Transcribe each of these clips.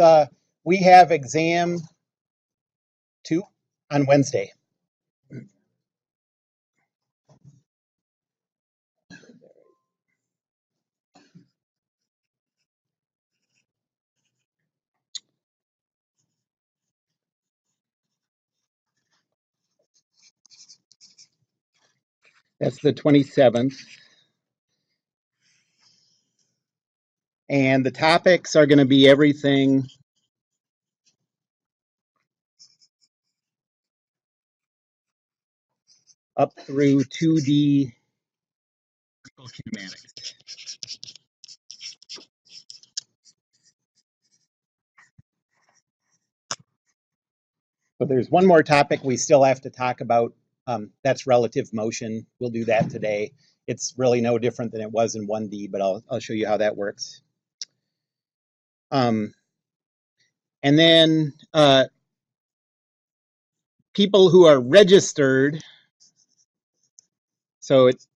uh, we have exam 2 on Wednesday. That's the 27th. And the topics are going to be everything up through 2D kinematics. But there's one more topic we still have to talk about. That's relative motion. We'll do that today. It's really no different than it was in 1D, but I'll show you how that works. And then people who are registered, so it's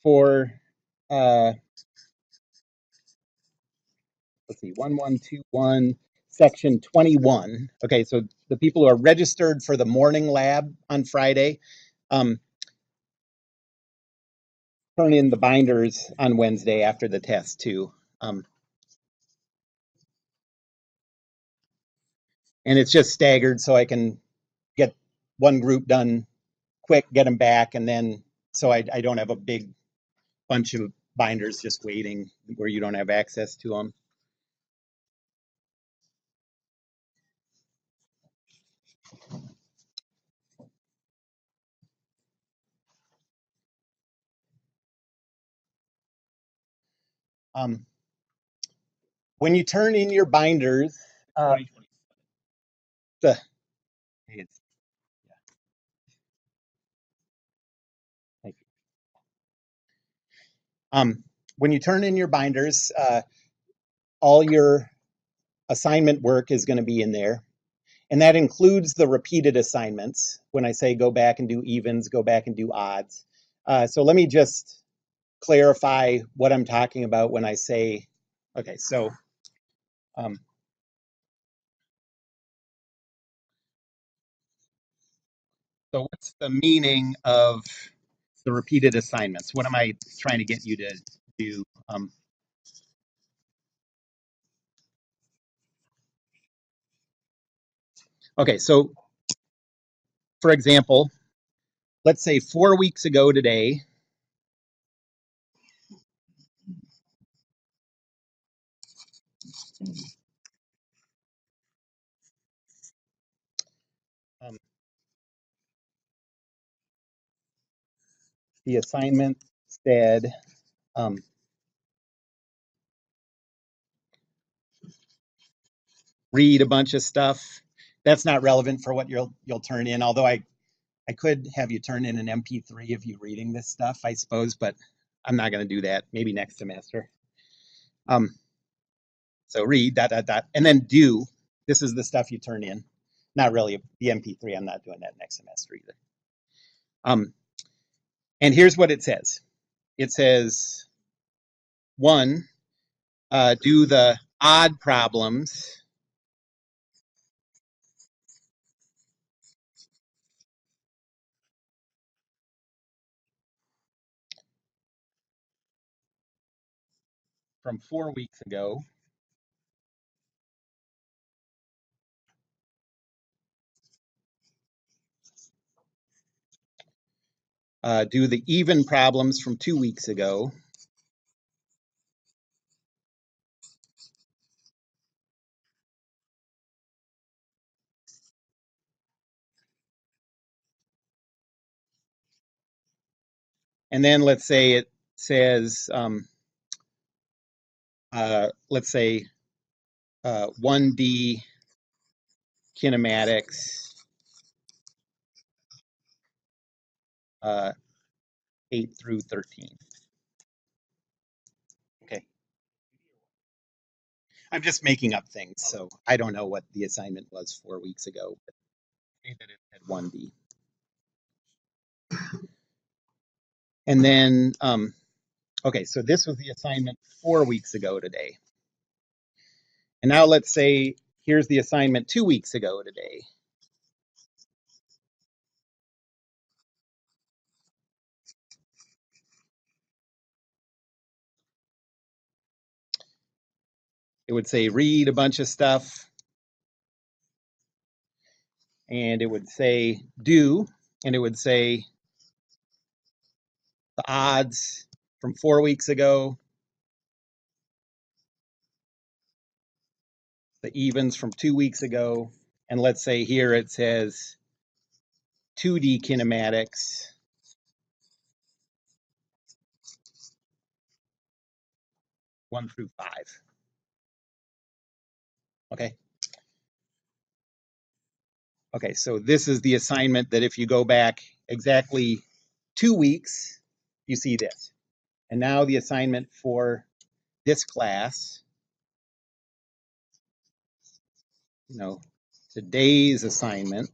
for let's see, 1121 section 21. Okay, so the people who are registered for the morning lab on Friday, turn in the binders on Wednesday after the test too. And it's just staggered so I can get one group done quick, get them back, and then so I don't have a big bunch of binders just waiting where you don't have access to them. When you turn in your binders, the it's, yeah, thank you. When you turn in your binders, all your assignment work is going to be in there. And that includes the repeated assignments. When I say go back and do evens, go back and do odds. So let me just clarify what I'm talking about when I say, okay, so what's the meaning of the repeated assignments? What am I trying to get you to do? Okay, so for example, let's say 4 weeks ago today, um, the assignment said, um, read a bunch of stuff. That's not relevant for what you'll turn in, although I could have you turn in an MP3 of you reading this stuff, I suppose, but I'm not going to do that. Maybe next semester. Um, so read, dot, dot, dot, and then do. This is the stuff you turn in. Not really the MP3. I'm not doing that next semester either. And here's what it says. It says, 1, do the odd problems from 4 weeks ago. Do the even problems from 2 weeks ago. And then let's say it says, let's say 1D kinematics, 8 through 13. Okay. I'm just making up things, so I don't know what the assignment was 4 weeks ago, but say that it had 1D. And then, Okay, so this was the assignment 4 weeks ago today. And now let's say here's the assignment 2 weeks ago today. It would say read a bunch of stuff, and it would say do, and it would say the odds from 4 weeks ago, the evens from 2 weeks ago, and let's say here it says 2D kinematics, 1 through 5. Okay. Okay, so this is the assignment that if you go back exactly 2 weeks, you see this. And now the assignment for this class, today's assignment,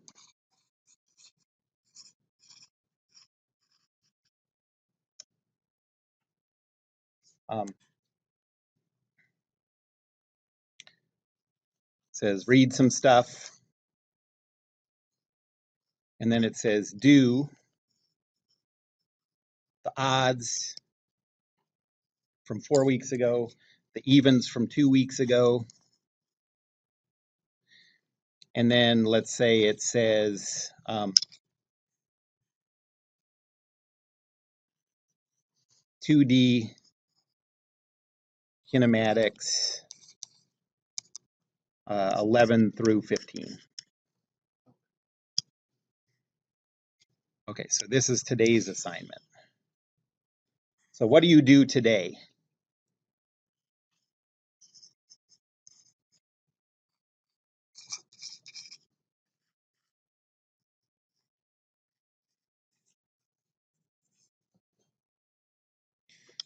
says read some stuff, and then it says do the odds from 4 weeks ago, the evens from 2 weeks ago, and then let's say it says 2D kinematics 11 through 15. Okay, so this is today's assignment. So what do you do today?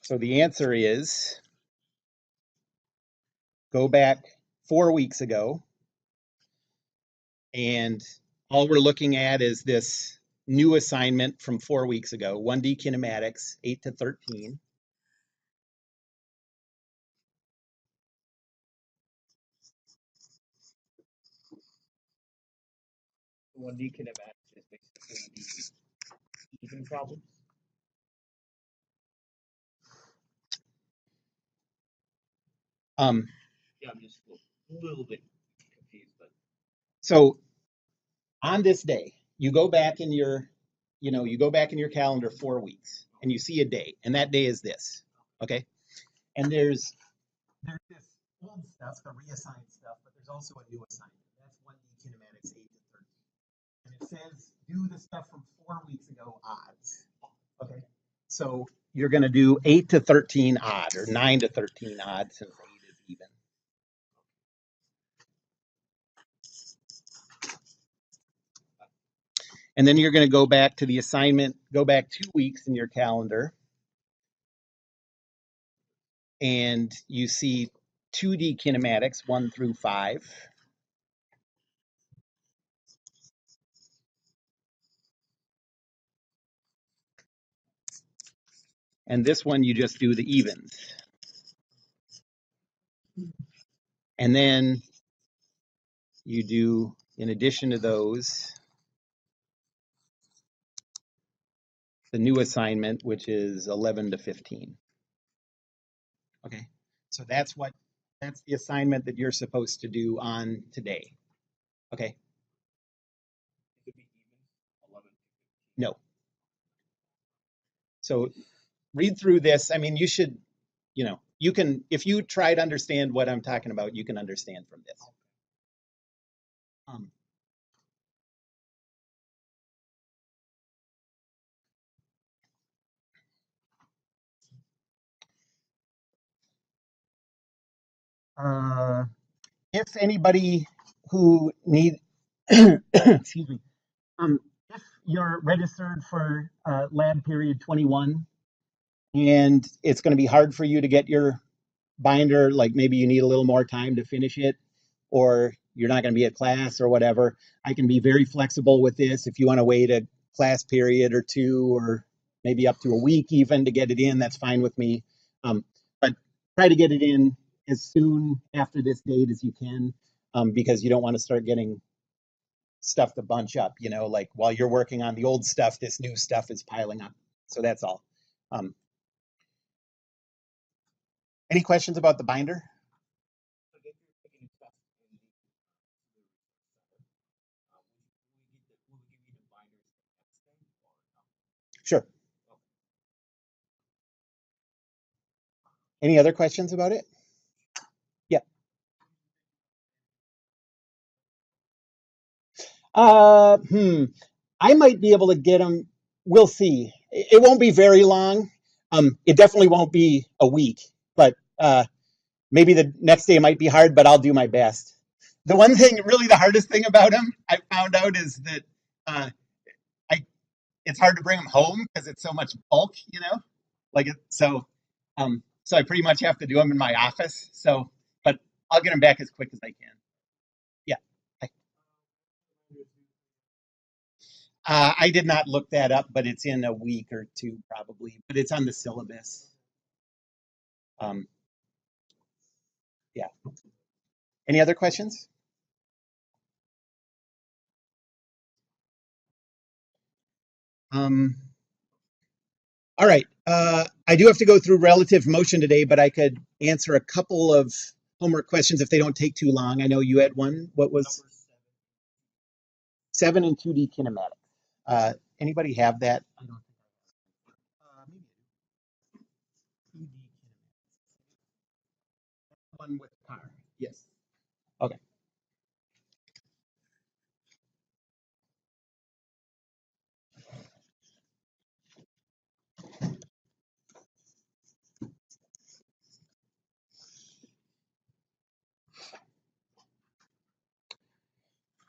So the answer is go back 4 weeks ago, and all we're looking at is this new assignment from 4 weeks ago, 1D kinematics, 8 to 13. One D kinematics is basically the even problem. Yeah, I'm just a little bit confused, but So on this day, you go back in your, you go back in your calendar 4 weeks, and you see a date, and that day is this, okay? And there's this old stuff, the reassigned stuff, but there's also a new assignment. That's 1D kinematics 8 to 13. And it says do the stuff from 4 weeks ago odds. Okay. So you're going to do 8 to 13 odd, or 9 to 13 odd, since 8 is even. And then you're going to go back to the assignment, go back 2 weeks in your calendar, and you see 2D kinematics 1 through 5. And this one, you just do the evens. And then you do, in addition to those, the new assignment, which is 11 to 15. Okay, so that's the assignment that you're supposed to do on today. Okay, it could be even 11 to 15. no. So read through this. I mean, you should, you can, if you try to understand what I'm talking about, you can understand from this. Um, if anybody who need, excuse me, if you're registered for lab period 21 and it's going to be hard for you to get your binder, like maybe you need a little more time to finish it, or you're not going to be at class or whatever, I can be very flexible with this. If you want to wait a class period or two, or maybe up to a week even to get it in, that's fine with me. But try to get it in as soon after this date as you can, because you don't want to start getting stuff to bunch up, like while you're working on the old stuff, this new stuff is piling up. So that's all. Um, any questions about the binder? So if you're picking stuff in the will we give you the binders the next day or no? Sure. Okay. Any other questions about it? Yeah. Uh, hmm. I might be able to get them. We'll see. It won't be very long. It definitely won't be a week, but maybe the next day might be hard, but I'll do my best. The one thing, really the hardest thing about them, I found out is that uh, I it's hard to bring them home because it's so much bulk, like so I pretty much have to do them in my office. So, but I'll get them back as quick as I can. Yeah. I did not look that up, but it's in a week or two probably. But it's on the syllabus. Um, yeah. Any other questions? Um, all right. I do have to go through relative motion today, but I could answer a couple of homework questions if they don't take too long. I know you had one. What was seven in 2D kinematics? Anybody have that? I don't. Maybe 2D kinematics. One with car. Yes. Okay.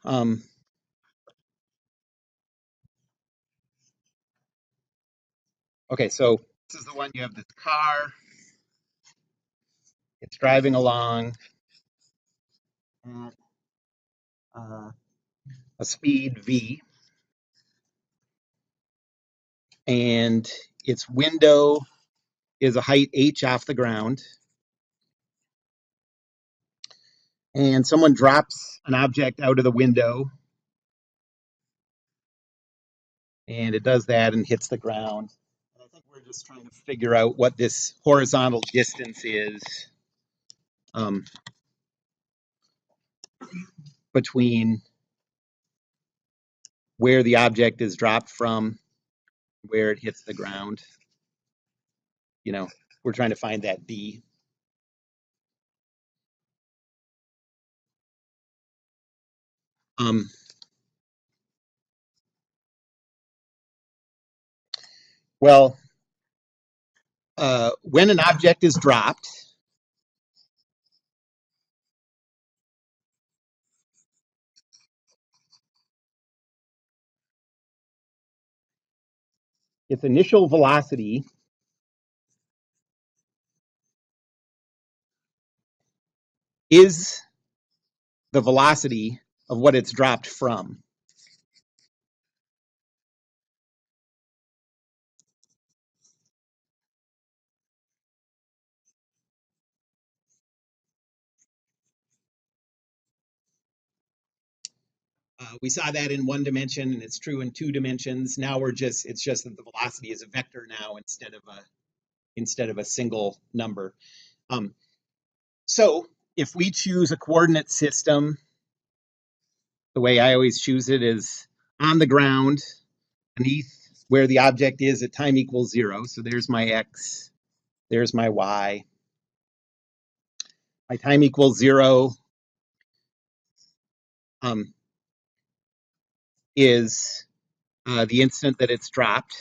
Um, okay. So this is the one you have this car. It's driving along at uh, a speed v, and its window is a height h off the ground. And someone drops an object out of the window, and it does that and hits the ground. And I think we're just trying to figure out what this horizontal distance is um, between where the object is dropped from, where it hits the ground. We're trying to find that b. Um, well, when an object is dropped, its initial velocity is the velocity of what it's dropped from. We saw that in one dimension, and it's true in two dimensions. Now it's just that the velocity is a vector now instead of a single number. Um, so if we choose a coordinate system, the way I always choose it is on the ground, beneath where the object is at time equals 0. So there's my x, there's my y. My time equals 0 um, is the instant that it's dropped.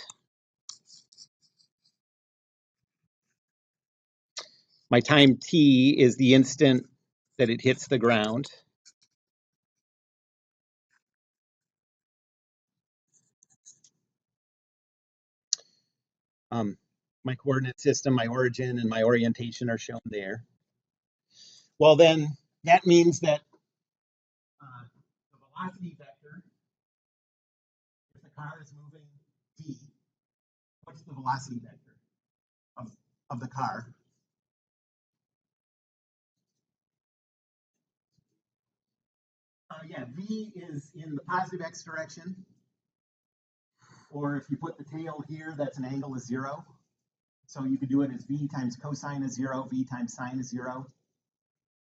My time t is the instant that it hits the ground. Um, my coordinate system, my origin, and my orientation are shown there. Well, then that means that the velocity vector, if the car is moving d, what's the velocity vector of the car? Yeah, v is in the positive x direction. Or if you put the tail here, that's an angle of 0. So you could do it as v times cosine of 0, v times sine of 0.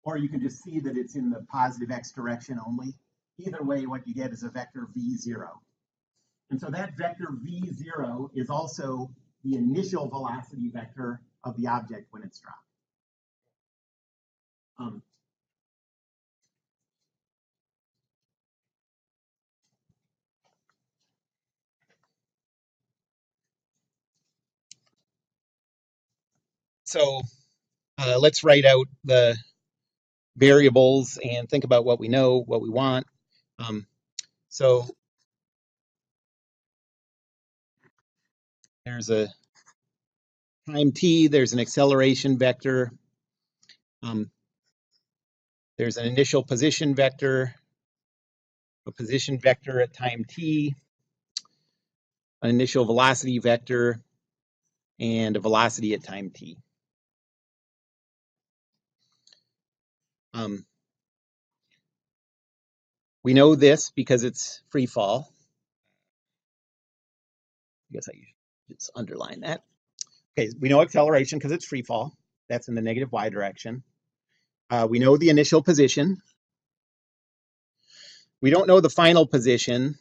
Or you can just see that it's in the positive x direction only. Either way, what you get is a vector v0. And so that vector v0 is also the initial velocity vector of the object when it's dropped. So let's write out the variables and think about what we know, what we want. So there's a time t, there's an acceleration vector, there's an initial position vector, a position vector at time t, an initial velocity vector, and a velocity at time t. We know this because it's free fall. I guess I should just underline that. Okay, we know acceleration because it's free fall. That's in the negative y direction. We know the initial position. We don't know the final position.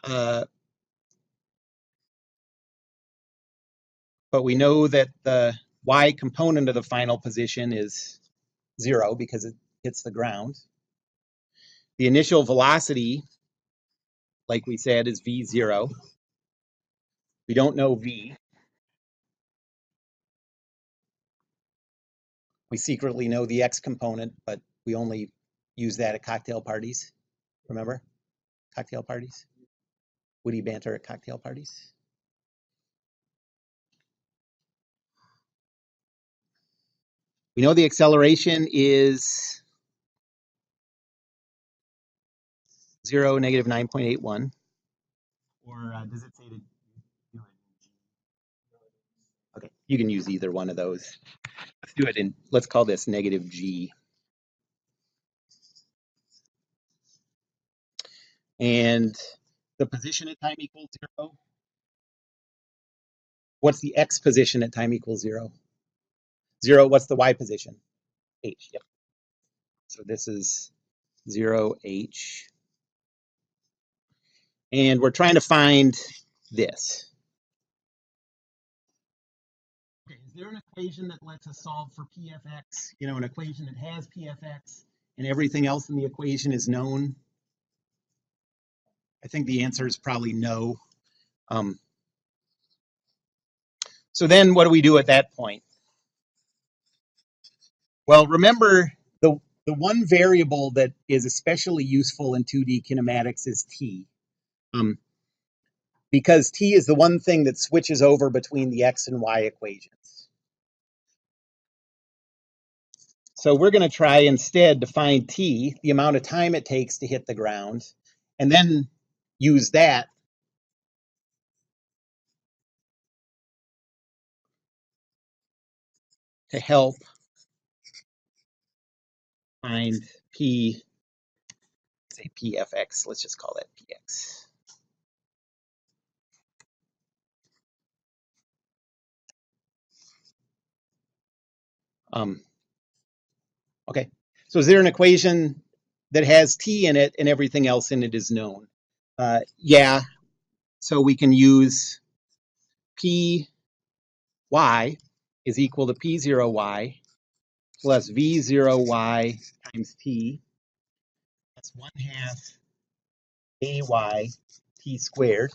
But we know that the y component of the final position is 0 because it hits the ground. The initial velocity, like we said, is v0. We don't know v. We secretly know the x component, but we only use that at cocktail parties. Remember? Cocktail parties? Witty banter at cocktail parties. We know the acceleration is 0, negative 9.81. Or does it say to do it in G? Okay, you can use either one of those. Let's do it in, let's call this negative G. And the position at time equals 0. What's the x position at time equals 0? 0, what's the y position? H, yep. So this is 0h. And we're trying to find this. Okay, is there an equation that lets us solve for p of x? You know, an equation that has p of x and everything else in the equation is known? I think the answer is probably no. So then what do we do at that point? Well, remember the one variable that is especially useful in 2D kinematics is t. Because t is the one thing that switches over between the x and y equations. So we're going to try instead to find t, the amount of time it takes to hit the ground, and then use that to help find p, say pfx, let's just call that px. Okay, so is there an equation that has t in it and everything else in it is known? Yeah, so we can use py is equal to p0y plus v0y times t. That's 1/2 ay t squared.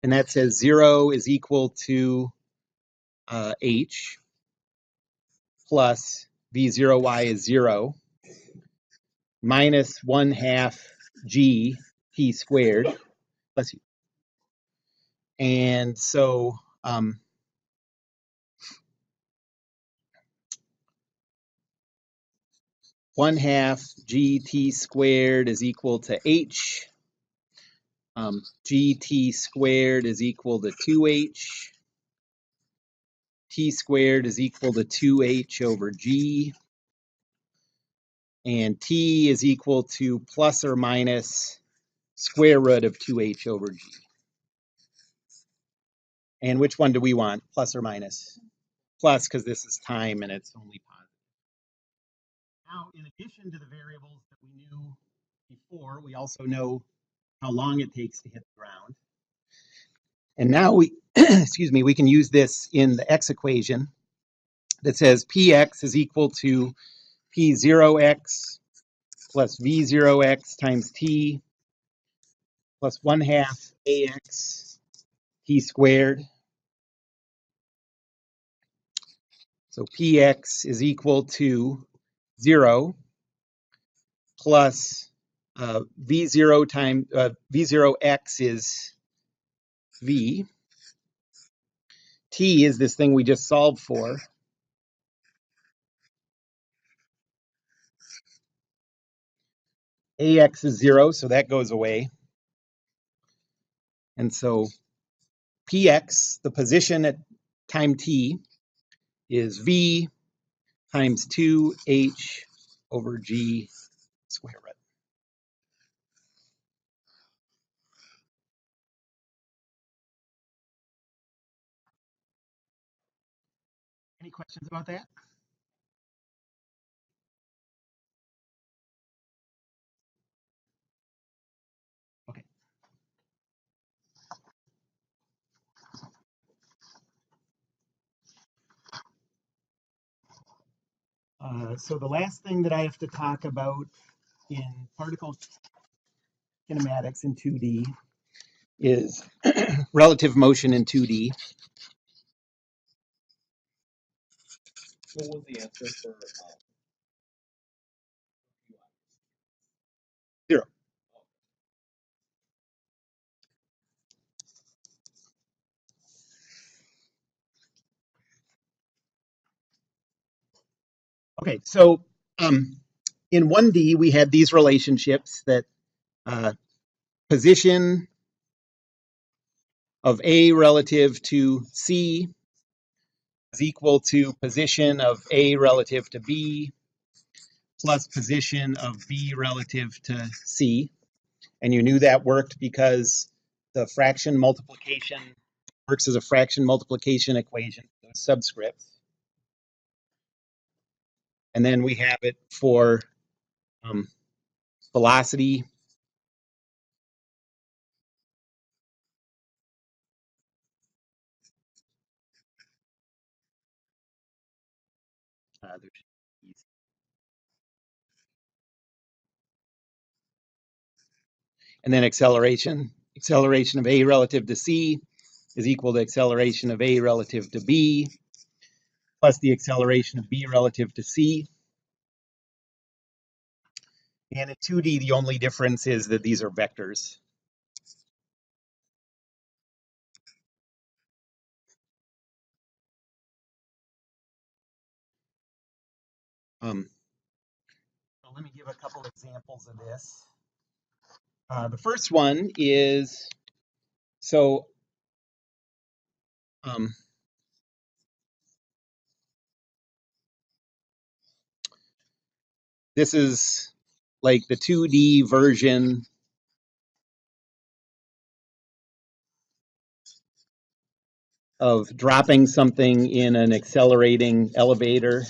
And that says 0 is equal to h plus v0y is 0 minus 1/2 g t squared. Bless you. And so 1/2 gt squared is equal to h. Gt squared is equal to 2h. T squared is equal to 2h over g. and t is equal to plus or minus square root of 2h over g. And which one do we want, plus or minus? Plus, because this is time and it's only positive. Now, in addition to the variables that we knew before, we also know how long it takes to hit the ground. And now we, excuse me, we can use this in the x equation that says px is equal to p0x plus v0x times t plus 1/2 ax t squared. So px is equal to 0 plus v0 times v0x is v. T is this thing we just solved for. Ax is 0, so that goes away. And so px, the position at time t, is v times 2h over g square root. Any questions about that? Okay. So the last thing that I have to talk about in particle kinematics in 2D is relative motion in 2D. What was the answer for 0. Okay, so in 1D, we had these relationships that position of A relative to C is equal to position of A relative to B plus position of B relative to C. And you knew that worked because the fraction multiplication works as a fraction multiplication equation, those subscripts. And then we have it for velocity. And then acceleration. Acceleration of A relative to C is equal to acceleration of A relative to B plus the acceleration of B relative to C. And in 2D, the only difference is that these are vectors. So let me give a couple examples of this. The first one is, so this is like the 2D version of dropping something in an accelerating elevator.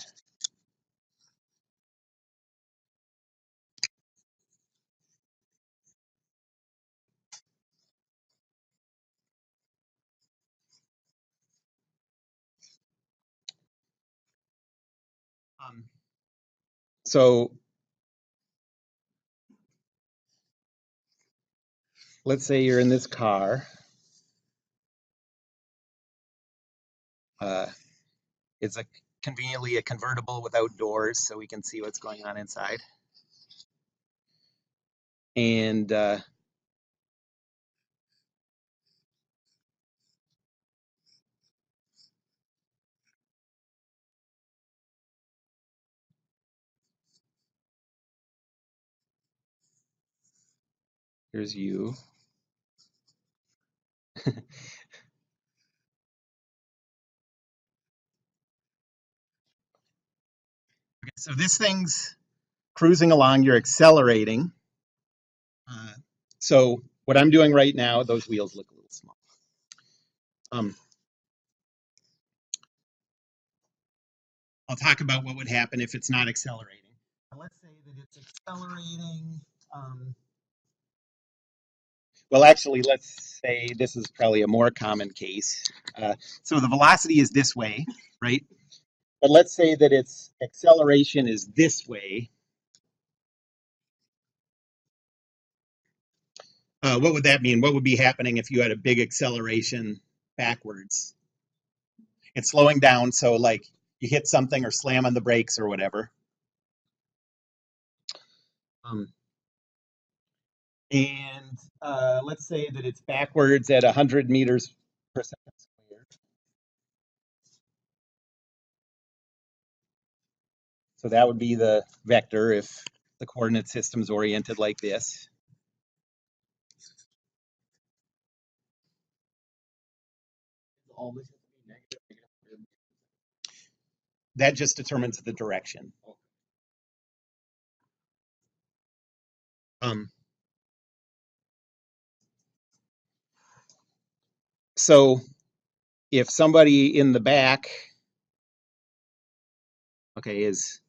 So let's say you're in this car. It's conveniently a convertible without doors, so we can see what's going on inside. And here's you. So this thing's cruising along, you're accelerating. So what I'm doing right now, those wheels look a little small. I'll talk about what would happen if it's not accelerating. Let's say that it's accelerating. Well, actually, let's say this is probably a more common case. So the velocity is this way, right? But let's say that its acceleration is this way. What would that mean? What would be happening if you had a big acceleration backwards? It's slowing down, so like you hit something or slam on the brakes or whatever. Um, and let's say that it's backwards at 100 meters per second squared. So that would be the vector if the coordinate system's oriented like this. That just determines the direction. Um, so if somebody in the back, okay, is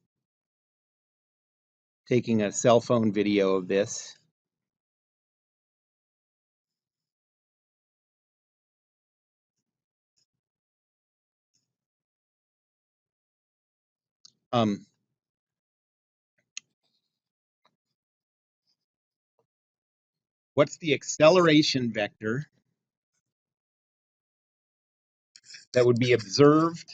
taking a cell phone video of this, um, what's the acceleration vector that would be observed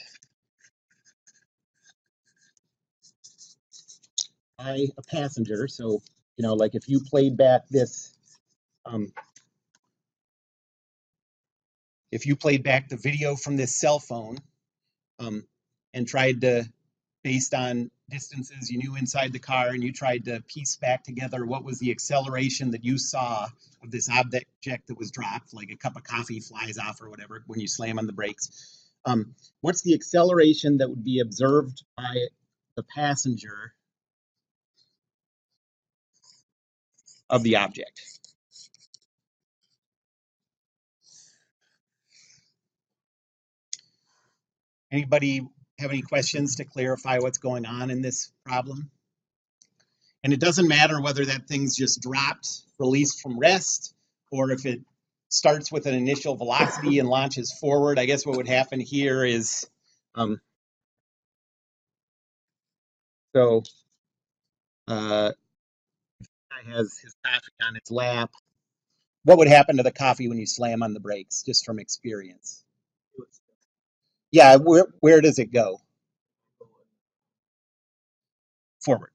by a passenger? So, you know, like if you played back this, if you played back the video from this cell phone um, and tried to, based on distances you knew inside the car, and you tried to piece back together what was the acceleration that you saw of this object that was dropped, like a cup of coffee flies off or whatever when you slam on the brakes. What's the acceleration that would be observed by the passenger of the object? Anybody have any questions to clarify what's going on in this problem? And it doesn't matter whether that thing's just dropped, released from rest, or if it starts with an initial velocity and launches forward. I guess what would happen here is, so guy has his coffee on its lap. What would happen to the coffee when you slam on the brakes, just from experience? Yeah, where does it go? Forward.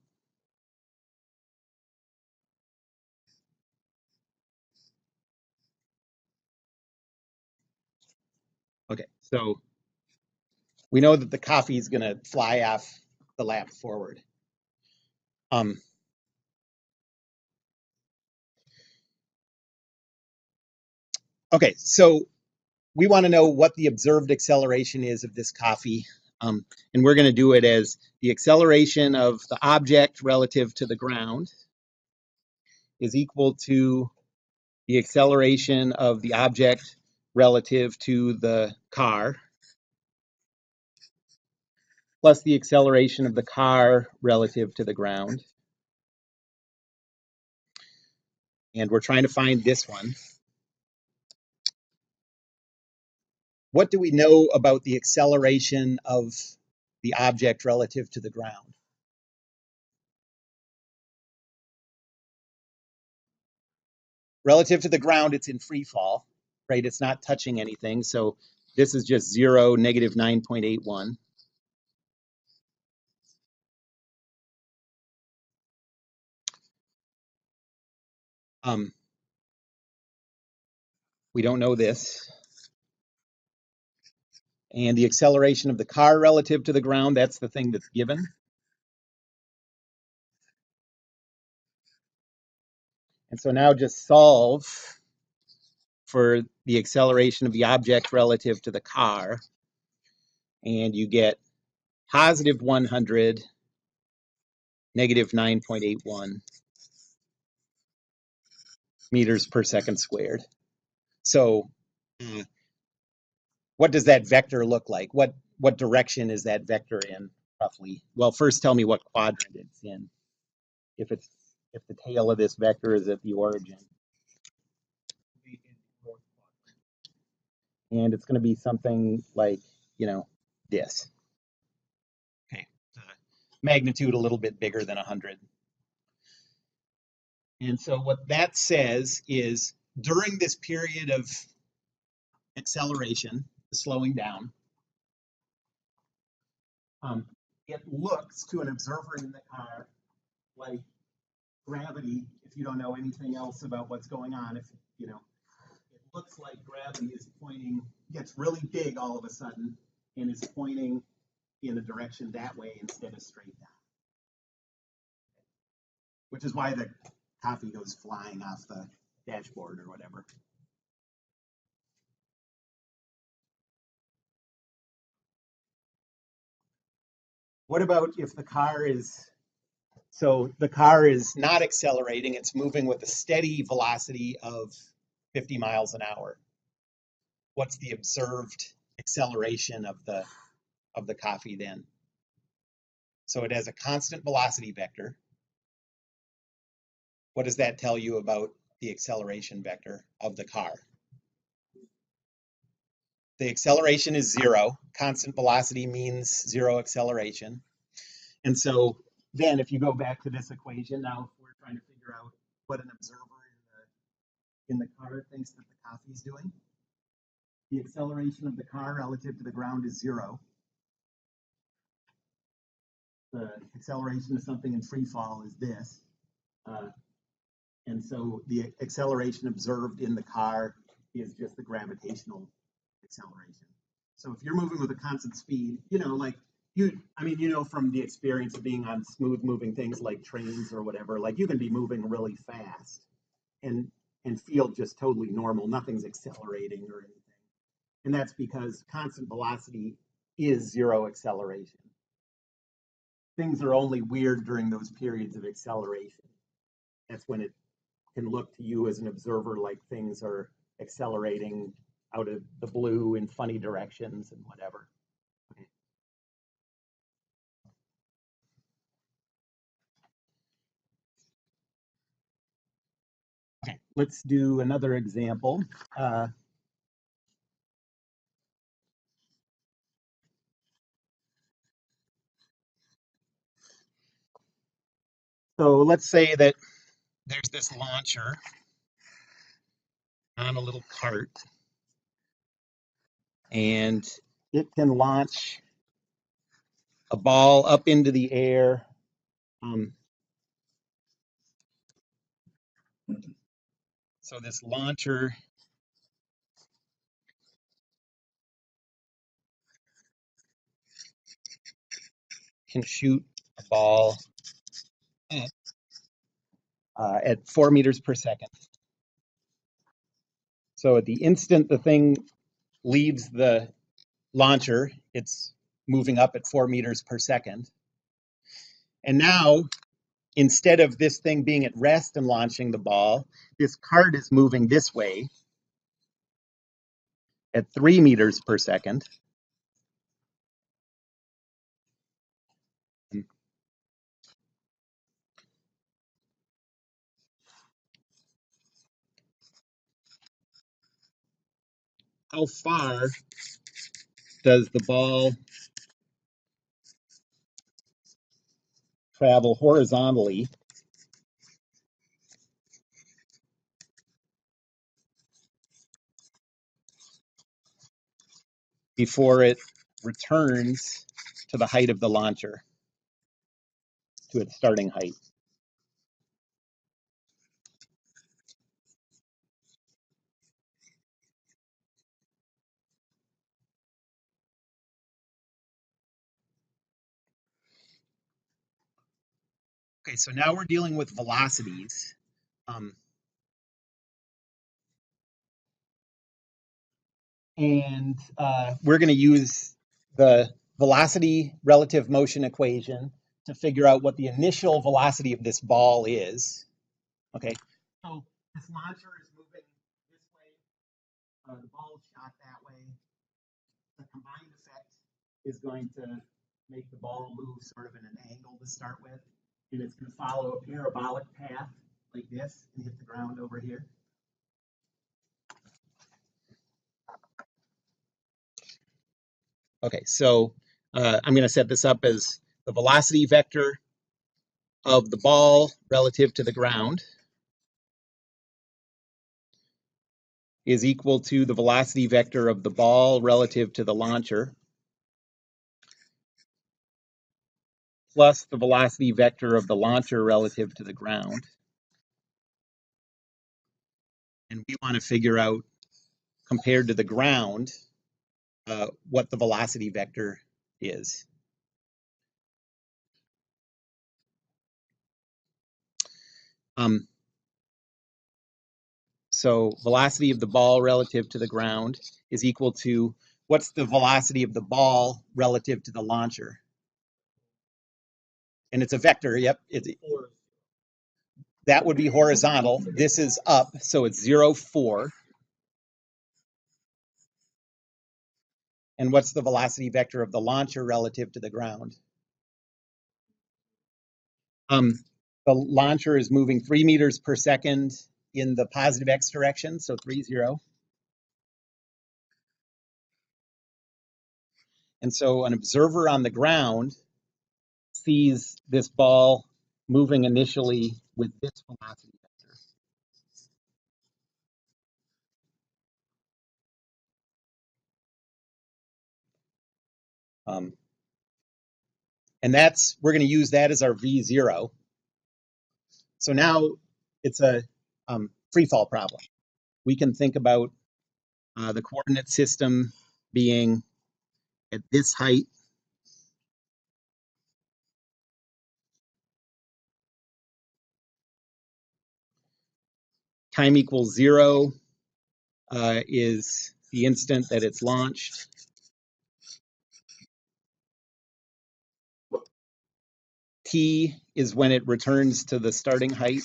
Okay, so we know that the coffee is going to fly off the lap forward. Um, okay, so we want to know what the observed acceleration is of this coffee. And we're going to do it as the acceleration of the object relative to the ground is equal to the acceleration of the object relative to the car plus the acceleration of the car relative to the ground. And we're trying to find this one. What do we know about the acceleration of the object relative to the ground? Relative to the ground, it's in free fall, right? It's not touching anything. So this is just 0, negative 9.81. We don't know this. And the acceleration of the car relative to the ground, that's the thing that's given. And so now just solve for the acceleration of the object relative to the car. And you get positive 100 negative 9.81 meters per second squared. So what does that vector look like? What direction is that vector in, roughly? Well, first tell me what quadrant it's in. If the tail of this vector is at the origin. And it's going to be something like, this. Okay, magnitude a little bit bigger than 100. And so what that says is during this period of acceleration, slowing down, it looks to an observer in the car like gravity, if you don't know anything else about what's going on, it looks like gravity is pointing, gets really big all of a sudden, and is pointing in a direction that way instead of straight down. Which is why the coffee goes flying off the dashboard or whatever. What about if the car is not accelerating, it's moving with a steady velocity of 50 miles an hour. What's the observed acceleration of the coffee then? So it has a constant velocity vector. What does that tell you about the acceleration vector of the car? The acceleration is 0. Constant velocity means 0 acceleration. And so then if you go back to this equation, now we're trying to figure out what an observer in the car thinks that the coffee is doing. The acceleration of the car relative to the ground is 0. The acceleration of something in free fall is this. And so the acceleration observed in the car is just the gravitational acceleration. So if you're moving with a constant speed, from the experience of being on smooth moving things like trains or whatever, like you can be moving really fast and feel just totally normal. Nothing's accelerating or anything. And that's because constant velocity is 0 acceleration. Things are only weird during those periods of acceleration. That's when it can look to you as an observer like things are accelerating out of the blue in funny directions and whatever. Okay, let's do another example. So let's say that there's this launcher on a little cart, and it can launch a ball up into the air. So this launcher can shoot a ball at 4 meters per second. So at the instant the thing leaves the launcher, it's moving up at 4 meters per second. And now, instead of this thing being at rest and launching the ball, this cart is moving this way at 3 meters per second. How far does the ball travel horizontally before it returns to the height of the launcher, to its starting height? Okay, so now we're dealing with velocities. And we're going to use the velocity relative motion equation to figure out what the initial velocity of this ball is. Okay, so this launcher is moving this way, the ball is shot that way. The combined effect is going to make the ball move sort of in an angle to start with, and it's going to follow a parabolic path like this and hit the ground over here. Okay, so I'm going to set this up as the velocity vector of the ball relative to the ground is equal to the velocity vector of the ball relative to the launcher plus the velocity vector of the launcher relative to the ground. And we want to figure out, compared to the ground, what the velocity vector is. So velocity of the ball relative to the ground is equal to, what's the velocity of the ball relative to the launcher? And it's a vector, yep. That would be horizontal. This is up, so it's 0, 4. And what's the velocity vector of the launcher relative to the ground? The launcher is moving 3 meters per second in the positive x direction, so 3, 0. And so an observer on the ground sees this ball moving initially with this velocity vector. And we're going to use that as our V0. So now it's a free fall problem. We can think about the coordinate system being at this height, time equals 0 is the instant that it's launched. T is when it returns to the starting height.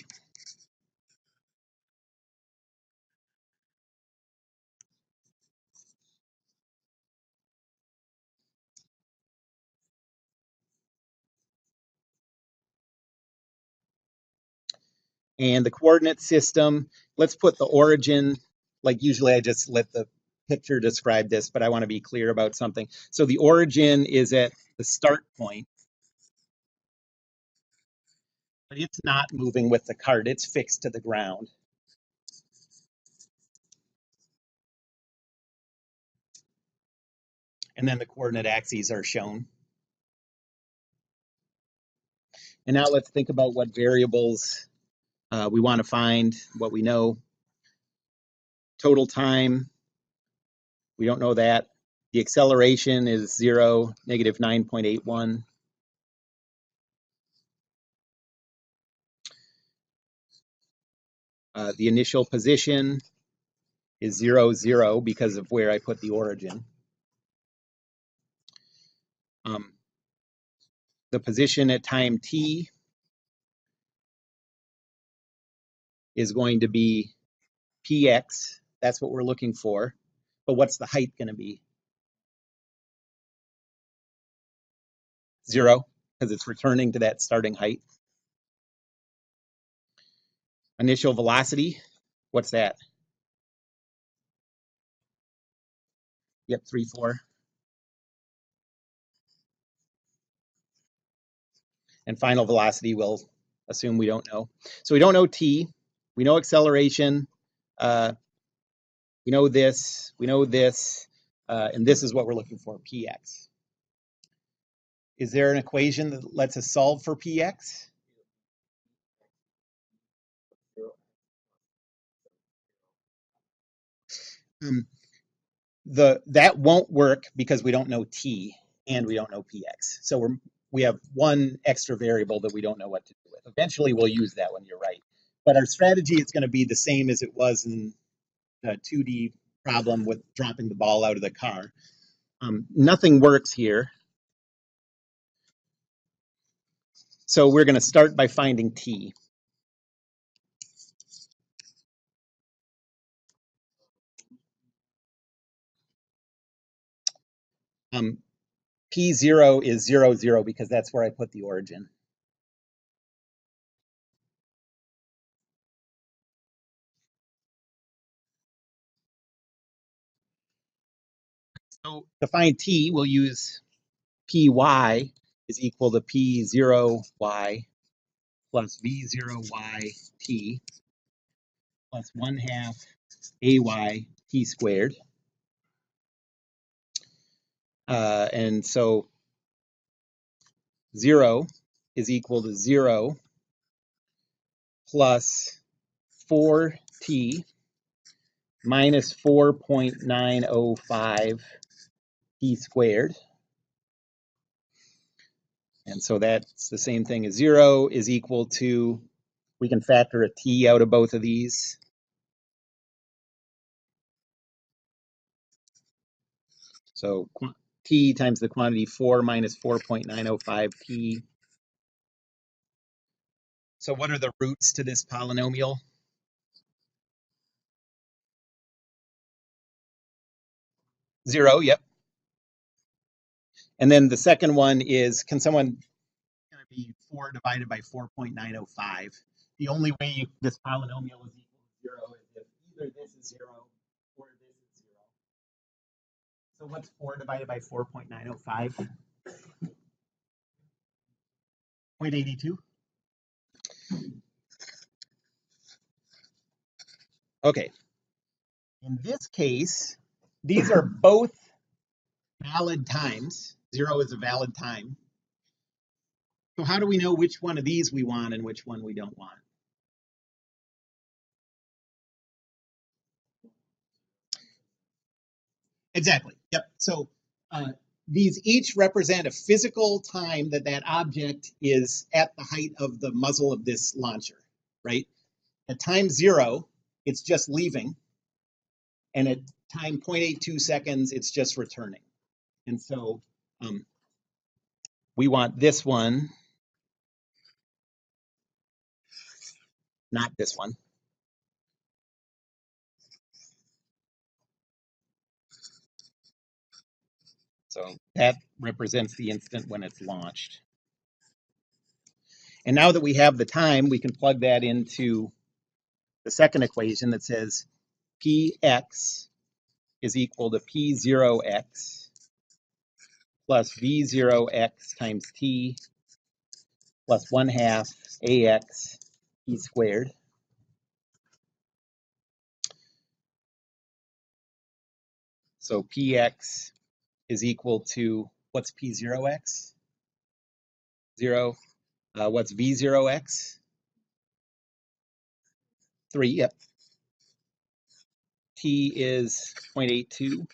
And the coordinate system, let's put the origin, like usually I just let the picture describe this, but I want to be clear about something. So the origin is at the start point, but it's not moving with the cart, it's fixed to the ground. And then the coordinate axes are shown. And now let's think about what variables we want to find, what we know. Total time, we don't know that. The acceleration is 0, negative 9.81. The initial position is 0, 0 because of where I put the origin. The position at time t is going to be px. That's what we're looking for. But what's the height going to be? 0, because it's returning to that starting height. Initial velocity, what's that? Yep, 3, 4. And final velocity, we'll assume we don't know. So we don't know t. We know acceleration. We know this. We know this. And this is what we're looking for, px. Is there an equation that lets us solve for px? That won't work because we don't know t and we don't know px. So we have one extra variable that we don't know what to do with. Eventually we'll use that one, you're right. But our strategy is going to be the same as it was in the 2D problem with dropping the ball out of the car. Nothing works here. So we're going to start by finding t. P0 is 0, 0 because that's where I put the origin. So to find t, we'll use py is equal to p0y plus v0y t plus 1/2 ay t squared. And so 0 is equal to 0 plus 4t minus 4.905 t squared. And so that's the same thing as 0 is equal to, we can factor a t out of both of these. So t times the quantity 4 minus 4.905 t. So what are the roots to this polynomial? 0, yep. And then the second one is, can someone, going to be 4 divided by 4.905. The only way this polynomial is equal to 0 is if either this is 0 or this is 0. So what's 4 divided by 4.905? 0.82. Okay. In this case, these are both valid times. 0 is a valid time. So how do we know which one of these we want and which one we don't want? Exactly. Yep. So these each represent a physical time that that object is at the height of the muzzle of this launcher, right? At time 0, it's just leaving. And at time 0.82 seconds, it's just returning. And so we want this one, not this one. So that represents the instant when it's launched. And now that we have the time, we can plug that into the second equation that says px is equal to p0x plus v0x times t plus 1/2 ax t squared. So px is equal to, what's p0x? 0. What's v0x? 3, yep. T is 0.82.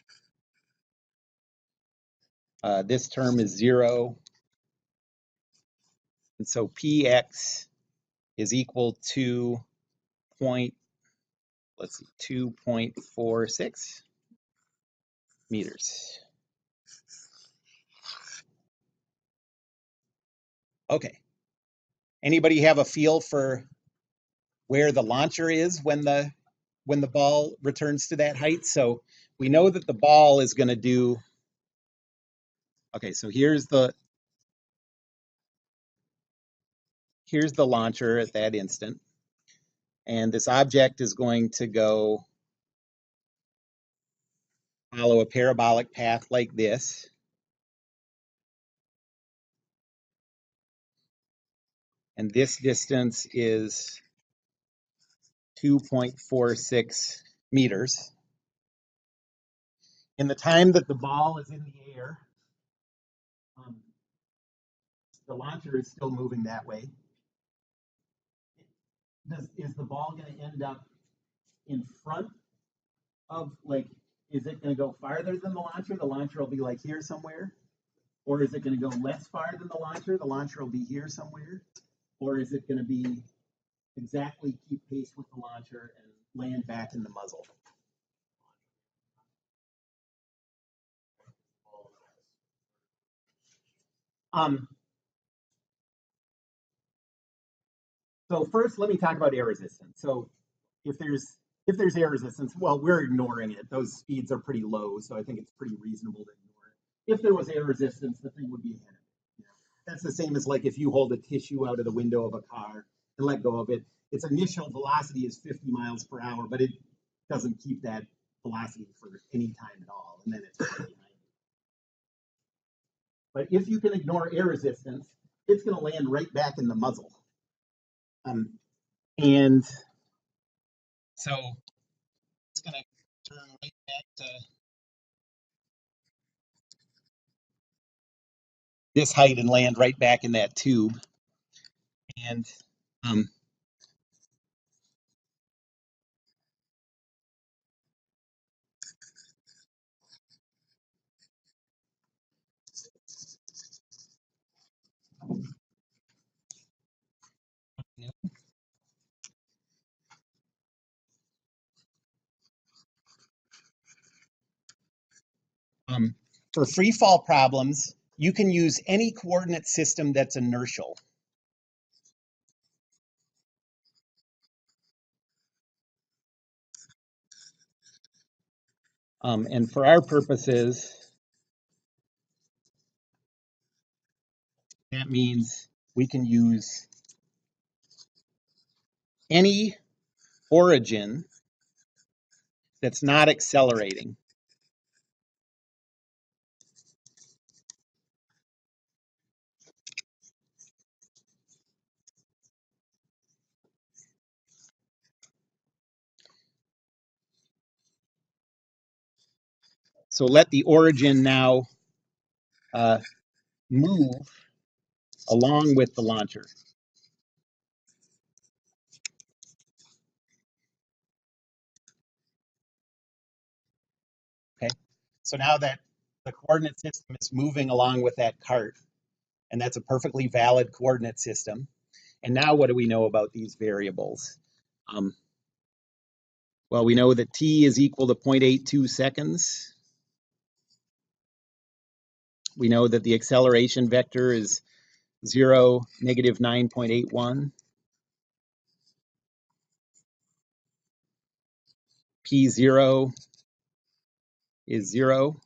This term is 0. And so px is equal to 2.46 meters. Okay. Anybody have a feel for where the launcher is when the ball returns to that height? So we know that the ball is going to do, okay, so here's the launcher at that instant. And this object is going to go follow a parabolic path like this. And this distance is 2.46 meters. In the time that the ball is in the air, the launcher is still moving that way. Is the ball going to end up in front of, like, is it going to go farther than the launcher? The launcher will be like here somewhere. Or is it going to go less far than the launcher? The launcher will be here somewhere. Or is it going to be exactly keep pace with the launcher and land back in the muzzle? So first, let me talk about air resistance. So if there's air resistance, well, we're ignoring it. Those speeds are pretty low, so I think it's pretty reasonable to ignore it. If there was air resistance, the thing would be ahead of it. That's the same as like if you hold a tissue out of the window of a car and let go of it. Its initial velocity is 50 miles per hour, but it doesn't keep that velocity for any time at all, and then it's right behind you. But if you can ignore air resistance, it's going to land right back in the muzzle. And so it's going to turn right back to this height and land right back in that tube. And um, for free fall problems, you can use any coordinate system that's inertial. And for our purposes, that means we can use any origin that's not accelerating. So let the origin now move along with the launcher. Okay, so now that the coordinate system is moving along with that cart, and that's a perfectly valid coordinate system. And now what do we know about these variables? Well, we know that t is equal to 0.82 seconds. We know that the acceleration vector is 0, negative 9.81. P0 is 0.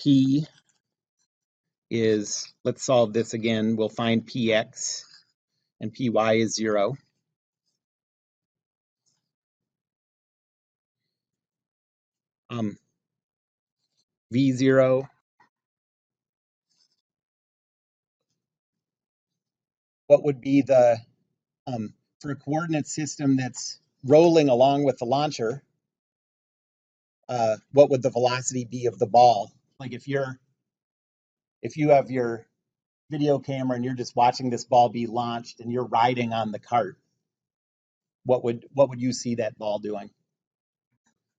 P is, let's solve this again. We'll find Px, and Py is 0. V0, what would be the, for a coordinate system that's rolling along with the launcher, what would the velocity be of the ball? Like if you have your video camera and you're just watching this ball be launched and you're riding on the cart, what would you see that ball doing?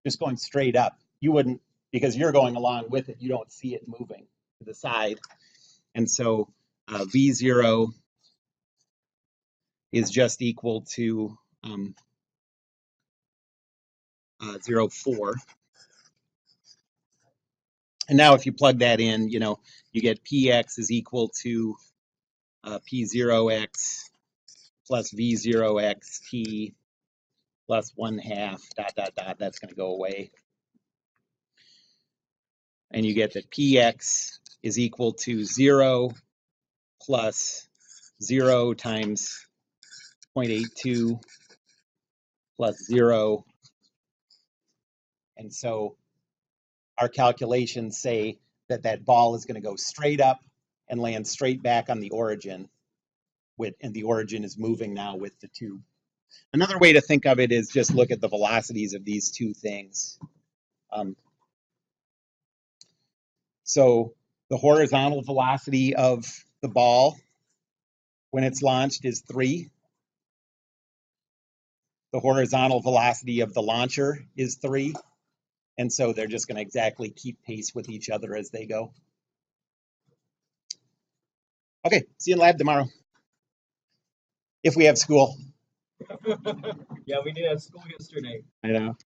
Just going straight up. You wouldn't, because you're going along with it, you don't see it moving to the side. And so V0 is just equal to 0.4. And now if you plug that in, you get Px is equal to P0x plus V0x t plus 1/2 ... That's going to go away. And you get that Px is equal to 0 plus 0 times 0.82 plus 0. And so our calculations say that that ball is going to go straight up and land straight back on the origin, and the origin is moving now with the tube. Another way to think of it is just look at the velocities of these two things. So the horizontal velocity of the ball when it's launched is 3. The horizontal velocity of the launcher is 3. And so they're just going to exactly keep pace with each other as they go. Okay, see you in lab tomorrow. If we have school. Yeah, we did have school yesterday. I know.